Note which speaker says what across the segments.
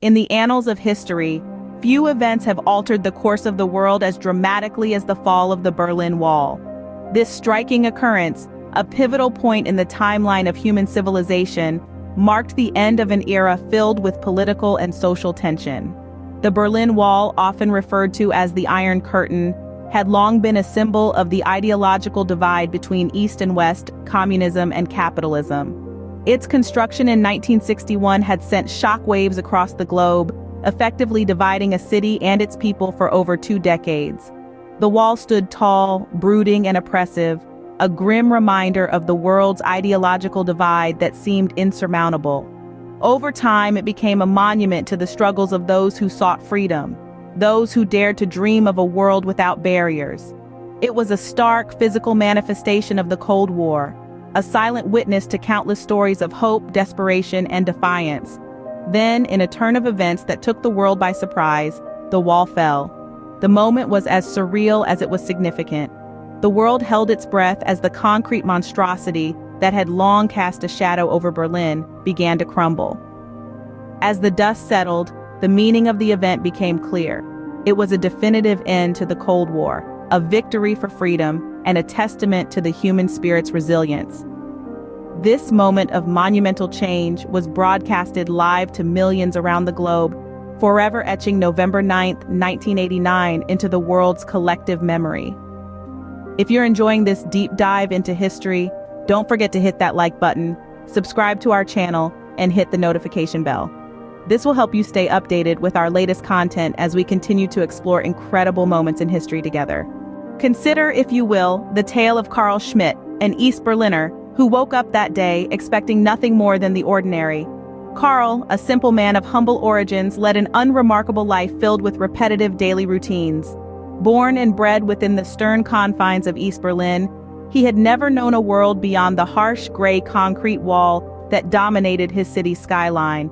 Speaker 1: In the annals of history, few events have altered the course of the world as dramatically as the fall of the Berlin Wall. This striking occurrence, a pivotal point in the timeline of human civilization, marked the end of an era filled with political and social tension. The Berlin Wall, often referred to as the Iron Curtain, had long been a symbol of the ideological divide between East and West, communism and capitalism. Its construction in 1961 had sent shockwaves across the globe, effectively dividing a city and its people for over 2 decades. The wall stood tall, brooding and oppressive, a grim reminder of the world's ideological divide that seemed insurmountable. Over time, it became a monument to the struggles of those who sought freedom, those who dared to dream of a world without barriers. It was a stark physical manifestation of the Cold War, a silent witness to countless stories of hope, desperation, and defiance. Then, in a turn of events that took the world by surprise, the wall fell. The moment was as surreal as it was significant. The world held its breath as the concrete monstrosity that had long cast a shadow over Berlin began to crumble. As the dust settled, the meaning of the event became clear. It was a definitive end to the Cold War, a victory for freedom, and a testament to the human spirit's resilience. This moment of monumental change was broadcasted live to millions around the globe, forever etching November 9, 1989 into the world's collective memory. If you're enjoying this deep dive into history, don't forget to hit that like button, subscribe to our channel, and hit the notification bell. This will help you stay updated with our latest content as we continue to explore incredible moments in history together. Consider, if you will, the tale of Carl Schmitt, an East Berliner, who woke up that day expecting nothing more than the ordinary. Carl, a simple man of humble origins, led an unremarkable life filled with repetitive daily routines. Born and bred within the stern confines of East Berlin, he had never known a world beyond the harsh gray concrete wall that dominated his city's skyline.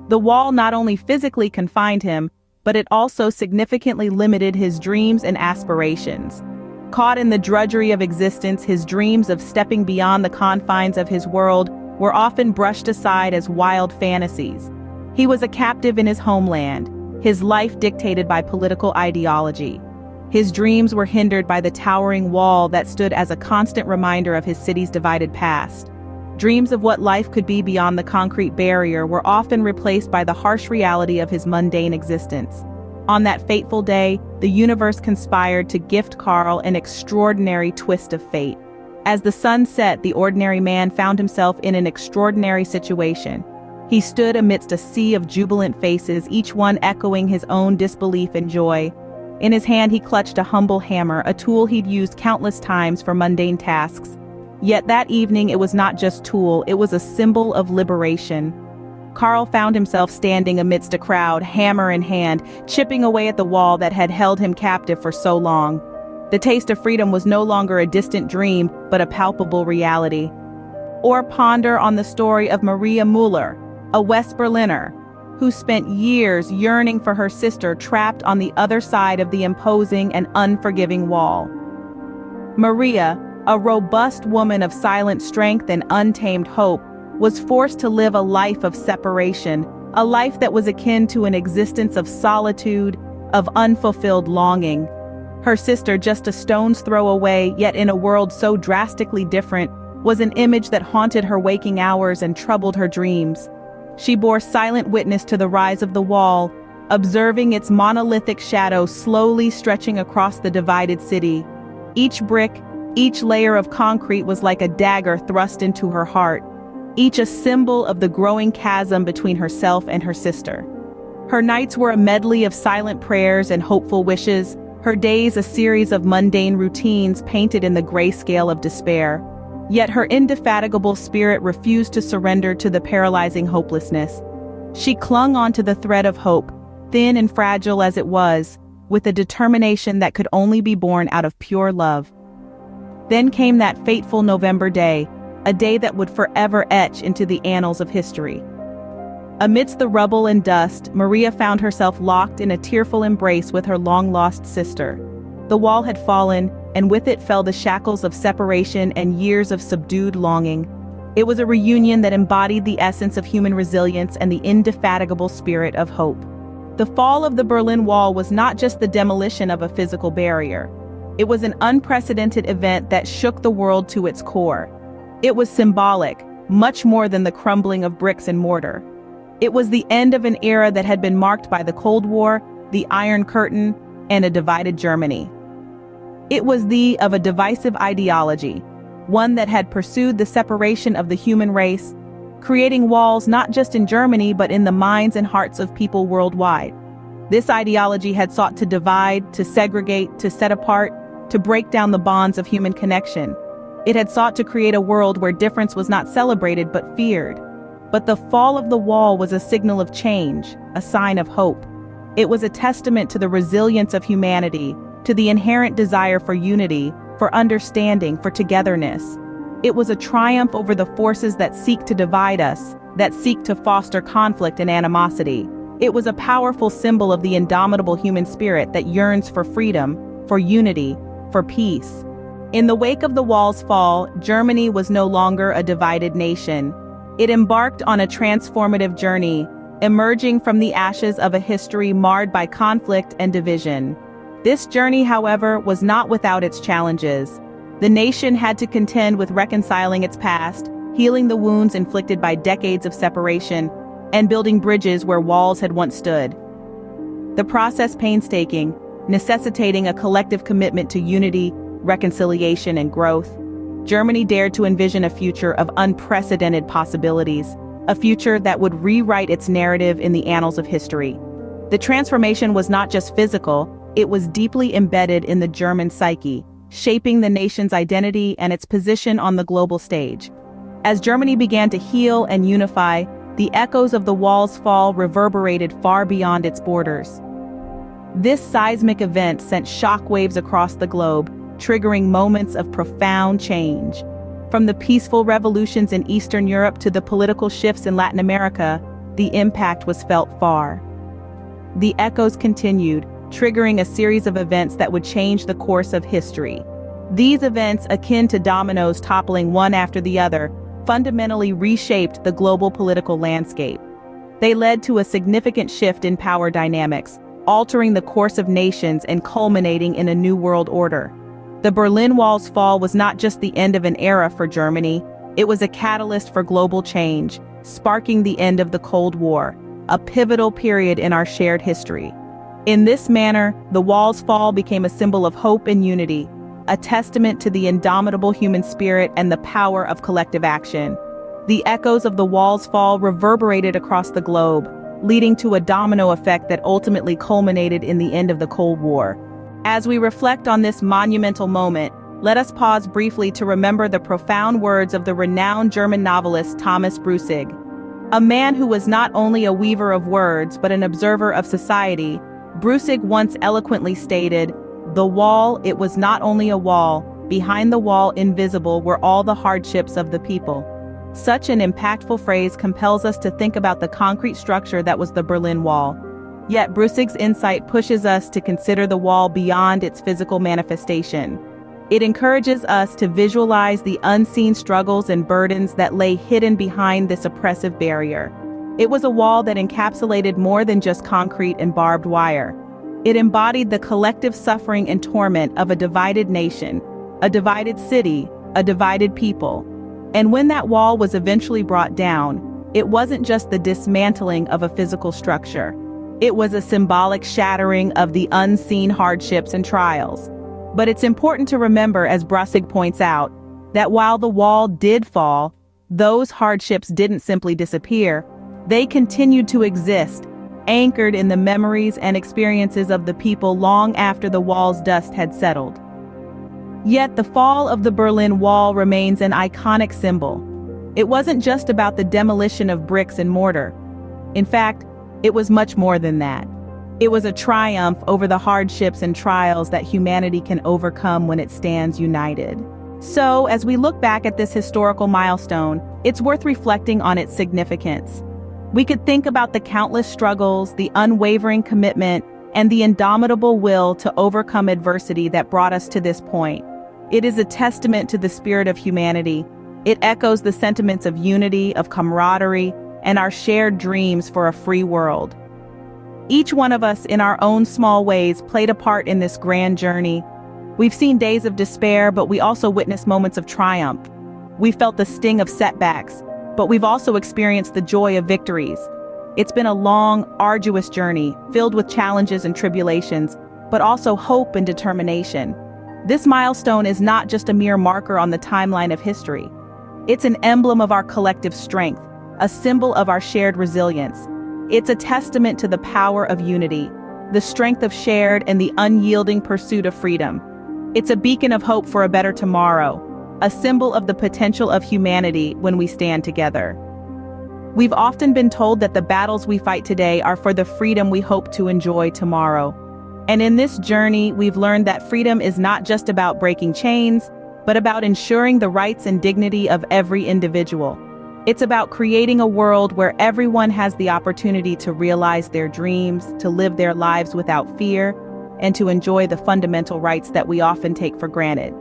Speaker 1: The wall not only physically confined him, but it also significantly limited his dreams and aspirations. Caught in the drudgery of existence, his dreams of stepping beyond the confines of his world were often brushed aside as wild fantasies. He was a captive in his homeland, his life dictated by political ideology. His dreams were hindered by the towering wall that stood as a constant reminder of his city's divided past. Dreams of what life could be beyond the concrete barrier were often replaced by the harsh reality of his mundane existence. On that fateful day, the universe conspired to gift Carl an extraordinary twist of fate. As the sun set, the ordinary man found himself in an extraordinary situation. He stood amidst a sea of jubilant faces, each one echoing his own disbelief and joy. In his hand he clutched a humble hammer, a tool he'd used countless times for mundane tasks. Yet that evening it was not just tool, it was a symbol of liberation. Carl found himself standing amidst a crowd, hammer in hand, chipping away at the wall that had held him captive for so long. The taste of freedom was no longer a distant dream, but a palpable reality. Or ponder on the story of Maria Müller, a West Berliner, who spent years yearning for her sister trapped on the other side of the imposing and unforgiving wall. Maria, a robust woman of silent strength and untamed hope, was forced to live a life of separation, a life that was akin to an existence of solitude, of unfulfilled longing. Her sister, just a stone's throw away, yet in a world so drastically different, was an image that haunted her waking hours and troubled her dreams. She bore silent witness to the rise of the wall, observing its monolithic shadow slowly stretching across the divided city. Each brick, each layer of concrete was like a dagger thrust into her heart, each a symbol of the growing chasm between herself and her sister. Her nights were a medley of silent prayers and hopeful wishes, her days a series of mundane routines painted in the grayscale of despair. Yet her indefatigable spirit refused to surrender to the paralyzing hopelessness. She clung onto the thread of hope, thin and fragile as it was, with a determination that could only be born out of pure love. Then came that fateful November day, a day that would forever etch into the annals of history. Amidst the rubble and dust, Maria found herself locked in a tearful embrace with her long-lost sister. The wall had fallen, and with it fell the shackles of separation and years of subdued longing. It was a reunion that embodied the essence of human resilience and the indefatigable spirit of hope. The fall of the Berlin Wall was not just the demolition of a physical barrier. It was an unprecedented event that shook the world to its core. It was symbolic, much more than the crumbling of bricks and mortar. It was the end of an era that had been marked by the Cold War, the Iron Curtain, and a divided Germany. It was the of a divisive ideology, one that had pursued the separation of the human race, creating walls not just in Germany but in the minds and hearts of people worldwide. This ideology had sought to divide, to segregate, to set apart, to break down the bonds of human connection. It had sought to create a world where difference was not celebrated but feared. But the fall of the wall was a signal of change, a sign of hope. It was a testament to the resilience of humanity, to the inherent desire for unity, for understanding, for togetherness. It was a triumph over the forces that seek to divide us, that seek to foster conflict and animosity. It was a powerful symbol of the indomitable human spirit that yearns for freedom, for unity, for peace. In the wake of the wall's fall, Germany was no longer a divided nation. It embarked on a transformative journey, emerging from the ashes of a history marred by conflict and division. This journey, however, was not without its challenges. The nation had to contend with reconciling its past, healing the wounds inflicted by decades of separation, and building bridges where walls had once stood. The process painstaking, necessitating a collective commitment to unity, reconciliation, and growth. Germany dared to envision a future of unprecedented possibilities, a future that would rewrite its narrative in the annals of history. The transformation was not just physical, it was deeply embedded in the German psyche, shaping the nation's identity and its position on the global stage. As Germany began to heal and unify, the echoes of the wall's fall reverberated far beyond its borders. This seismic event sent shockwaves across the globe, triggering moments of profound change. From the peaceful revolutions in Eastern Europe to the political shifts in Latin America, the impact was felt far. The echoes continued, triggering a series of events that would change the course of history. These events, akin to dominoes toppling one after the other, fundamentally reshaped the global political landscape. They led to a significant shift in power dynamics, altering the course of nations and culminating in a new world order. The Berlin Wall's fall was not just the end of an era for Germany, it was a catalyst for global change, sparking the end of the Cold War, a pivotal period in our shared history. In this manner, the wall's fall became a symbol of hope and unity, a testament to the indomitable human spirit and the power of collective action. The echoes of the wall's fall reverberated across the globe, leading to a domino effect that ultimately culminated in the end of the Cold War. As we reflect on this monumental moment, let us pause briefly to remember the profound words of the renowned German novelist Thomas Brussig. A man who was not only a weaver of words but an observer of society, Brussig once eloquently stated, "The wall, it was not only a wall, behind the wall invisible were all the hardships of the people." Such an impactful phrase compels us to think about the concrete structure that was the Berlin Wall. Yet Brussig's insight pushes us to consider the wall beyond its physical manifestation. It encourages us to visualize the unseen struggles and burdens that lay hidden behind this oppressive barrier. It was a wall that encapsulated more than just concrete and barbed wire. It embodied the collective suffering and torment of a divided nation, a divided city, a divided people. And when that wall was eventually brought down, it wasn't just the dismantling of a physical structure. It was a symbolic shattering of the unseen hardships and trials. But it's important to remember, as Brussig points out, that while the wall did fall, those hardships didn't simply disappear. They continued to exist, anchored in the memories and experiences of the people long after the wall's dust had settled. Yet the fall of the Berlin Wall remains an iconic symbol. It wasn't just about the demolition of bricks and mortar. In fact, it was much more than that. It was a triumph over the hardships and trials that humanity can overcome when it stands united. So, as we look back at this historical milestone, it's worth reflecting on its significance. We could think about the countless struggles, the unwavering commitment, and the indomitable will to overcome adversity that brought us to this point. It is a testament to the spirit of humanity, It echoes the sentiments of unity, of camaraderie, and our shared dreams for a free world. Each one of us, in our own small ways, played a part in this grand journey. We've seen days of despair, but we also witnessed moments of triumph. We felt the sting of setbacks, but we've also experienced the joy of victories. It's been a long, arduous journey, filled with challenges and tribulations, but also hope and determination. This milestone is not just a mere marker on the timeline of history. It's an emblem of our collective strength, a symbol of our shared resilience. It's a testament to the power of unity, the strength of shared and the unyielding pursuit of freedom. It's a beacon of hope for a better tomorrow, a symbol of the potential of humanity when we stand together. We've often been told that the battles we fight today are for the freedom we hope to enjoy tomorrow. And in this journey, we've learned that freedom is not just about breaking chains, but about ensuring the rights and dignity of every individual. It's about creating a world where everyone has the opportunity to realize their dreams, to live their lives without fear, and to enjoy the fundamental rights that we often take for granted.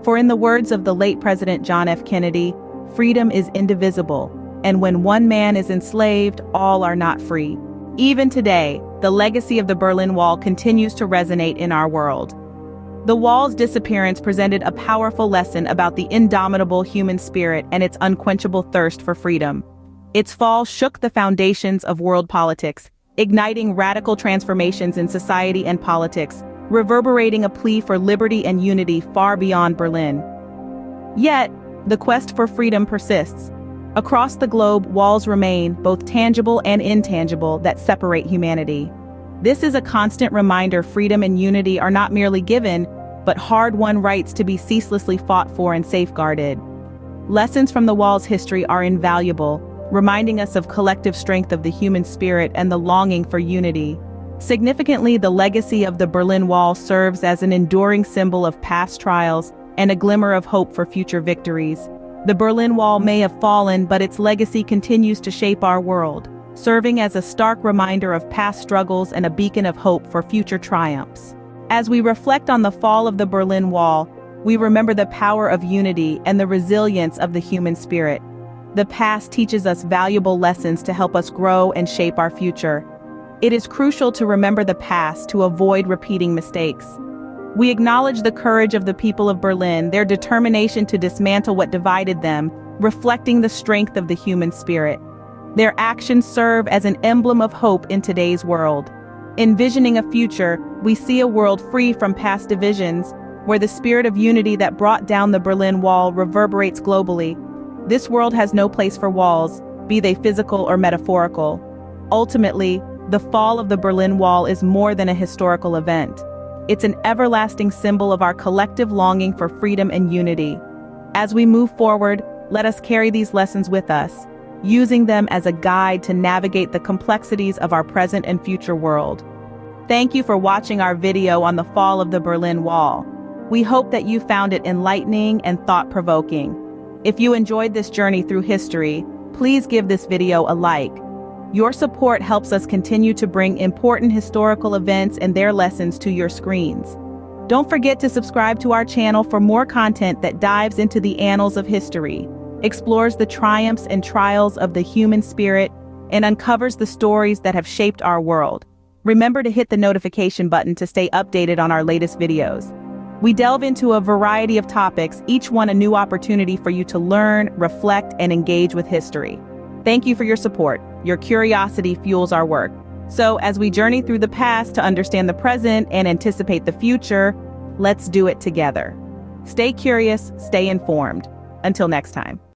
Speaker 1: For in the words of the late President John F. Kennedy, freedom is indivisible, and when one man is enslaved, all are not free. Even today, the legacy of the Berlin Wall continues to resonate in our world. The wall's disappearance presented a powerful lesson about the indomitable human spirit and its unquenchable thirst for freedom. Its fall shook the foundations of world politics, igniting radical transformations in society and politics, reverberating a plea for liberty and unity far beyond Berlin. Yet, the quest for freedom persists. Across the globe, walls remain, both tangible and intangible, that separate humanity. This is a constant reminder freedom and unity are not merely given, but hard-won rights to be ceaselessly fought for and safeguarded. Lessons from the wall's history are invaluable, reminding us of collective strength of the human spirit and the longing for unity. Significantly, the legacy of the Berlin Wall serves as an enduring symbol of past trials and a glimmer of hope for future victories. The Berlin Wall may have fallen, but its legacy continues to shape our world, serving as a stark reminder of past struggles and a beacon of hope for future triumphs. As we reflect on the fall of the Berlin Wall, we remember the power of unity and the resilience of the human spirit. The past teaches us valuable lessons to help us grow and shape our future. It is crucial to remember the past to avoid repeating mistakes. We acknowledge the courage of the people of Berlin, their determination to dismantle what divided them, reflecting the strength of the human spirit. Their actions serve as an emblem of hope in today's world. Envisioning a future, we see a world free from past divisions, where the spirit of unity that brought down the Berlin Wall reverberates globally. This world has no place for walls, be they physical or metaphorical. Ultimately, the fall of the Berlin Wall is more than a historical event. It's an everlasting symbol of our collective longing for freedom and unity. As we move forward, let us carry these lessons with us, using them as a guide to navigate the complexities of our present and future world. Thank you for watching our video on the fall of the Berlin Wall. We hope that you found it enlightening and thought-provoking. If you enjoyed this journey through history, please give this video a like. Your support helps us continue to bring important historical events and their lessons to your screens. Don't forget to subscribe to our channel for more content that dives into the annals of history, explores the triumphs and trials of the human spirit, and uncovers the stories that have shaped our world. Remember to hit the notification button to stay updated on our latest videos. We delve into a variety of topics, each one a new opportunity for you to learn, reflect, and engage with history. Thank you for your support. Your curiosity fuels our work. So as we journey through the past to understand the present and anticipate the future, let's do it together. Stay curious, stay informed. Until next time.